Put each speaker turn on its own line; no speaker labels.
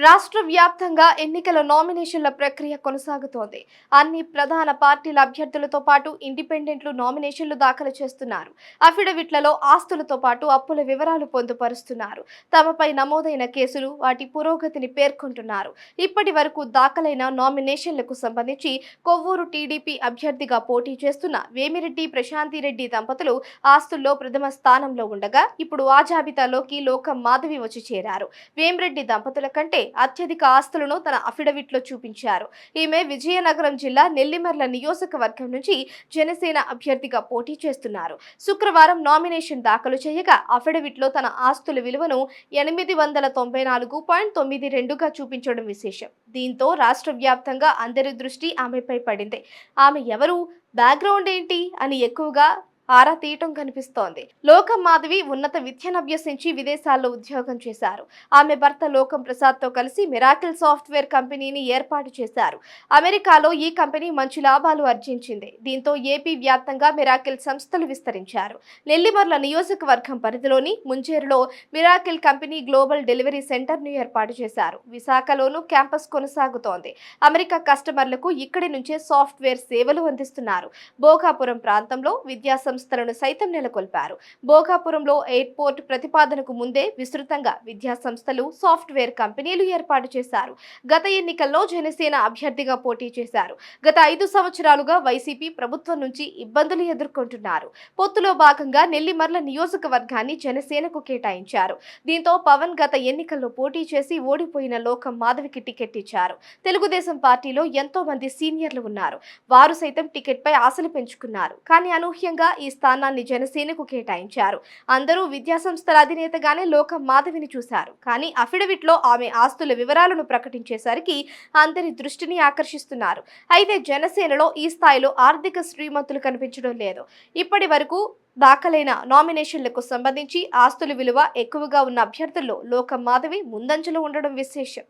రాష్ట్ర వ్యాప్తంగా ఎన్నికల నామినేషన్ల ప్రక్రియ కొనసాగుతోంది. అన్ని ప్రధాన పార్టీల అభ్యర్థులతో పాటు ఇండిపెండెంట్లు నామినేషన్లు దాఖలు చేస్తున్నారు. అఫిడవిట్లలో ఆస్తులతో పాటు అప్పుల వివరాలు పొందుపరుస్తున్నారు. తమపై నమోదైన కేసులు, వాటి పురోగతిని పేర్కొంటున్నారు. ఇప్పటి వరకు దాఖలైన నామినేషన్లకు సంబంధించి కొవ్వూరు టీడీపీ అభ్యర్థిగా పోటీ చేస్తున్న వేమిరెడ్డి ప్రశాంతిరెడ్డి దంపతులు ఆస్తుల్లో ప్రథమ స్థానంలో ఉండగా ఇప్పుడు ఆ జాబితాలోకి లోకం మాధవి వచ్చి చేరారు. వేమిరెడ్డి దంపతుల కంటే అత్యధిక ఆస్తులను తన అఫిడవిట్లో చూపించారు. ఈమె విజయనగరం జిల్లా నెల్లిమర్ల నియోజకవర్గం నుంచి జనసేన అభ్యర్థిగా పోటీ చేస్తున్నారు. శుక్రవారం నామినేషన్ దాఖలు చేయగా అఫిడవిట్లో తన ఆస్తుల విలువను 894.92గా చూపించడం విశేషం. దీంతో రాష్ట్ర వ్యాప్తంగా అందరి దృష్టి ఆమెపై పడింది. ఆమె ఎవరు, బ్యాక్గ్రౌండ్ ఏంటి అని ఎక్కువగా ఆరా తీయటం కనిపిస్తోంది. లోకం మాధవి ఉన్నత విద్యనభ్యసించి విదేశాల్లో ఉద్యోగం చేశారు. ఆమె భర్త లోకం ప్రసాద్ తో కలిసి మిరాకిల్ సాఫ్ట్వేర్ కంపెనీని ఏర్పాటు చేశారు. అమెరికాలో ఈ కంపెనీ మంచి లాభాలు ఆర్జించింది. దీంతో ఏపీ వ్యాప్తంగా మిరాకిల్ సంస్థలు విస్తరించారు. నెల్లిమర్ల నియోజకవర్గం పరిధిలోని ముంచేరులో miracle company global delivery centre ను ఏర్పాటు చేశారు. విశాఖలోనూ క్యాంపస్ కొనసాగుతోంది. అమెరికా కస్టమర్లకు ఇక్కడి నుంచే సాఫ్ట్వేర్ సేవలు అందిస్తున్నారు. భోగాపురం ప్రాంతంలో విద్యా సంస్థలను సైతం నెలకొల్పారు. భోగాపురంలో ఎయిర్పోర్ట్ ప్రతిపాదనకు ముందే విస్తృతంగా విద్యా సంస్థలు, సాఫ్ట్వేర్ కంపెనీలు ఏర్పాటు చేశారు. గత ఎన్నికల్లో జనసేన అభ్యర్థిగా పోటీ చేశారు. గత 5 సంవత్సరాలుగా వైసీపీ ప్రభుత్వం నుంచి ఇబ్బందులు ఎదుర్కొంటున్నారు. పొత్తులో భాగంగా నెల్లిమర్ల నియోజకవర్గాన్ని జనసేనకు కేటాయించారు. దీంతో పవన్ గత ఎన్నికల్లో పోటీ చేసి ఓడిపోయిన లోకం మాధవికి టికెట్ ఇచ్చారు. తెలుగుదేశం పార్టీలో ఎంతో మంది సీనియర్లు ఉన్నారు. వారు సైతం టికెట్ పై ఆశలు పెంచుకున్నారు. కానీ అనూహ్యంగా ఈ స్థానాన్ని జనసేనకు కేటాయించారు. అందరూ విద్యాసంస్థల అధినేతగానే లోకం మాధవిని చూశారు. కానీ అఫిడవిట్లో ఆమె ఆస్తుల వివరాలను ప్రకటించేసరికి అందరి దృష్టిని ఆకర్షిస్తున్నారు. అయితే జనసేనలో ఈ స్థాయిలో ఆర్థిక శ్రీమంతులు కనిపించడం లేదు. ఇప్పటి వరకు దాఖలైన నామినేషన్లకు సంబంధించి ఆస్తుల విలువ ఎక్కువగా ఉన్న అభ్యర్థుల్లో లోకం మాధవి ముందంజలో ఉండడం విశేషం.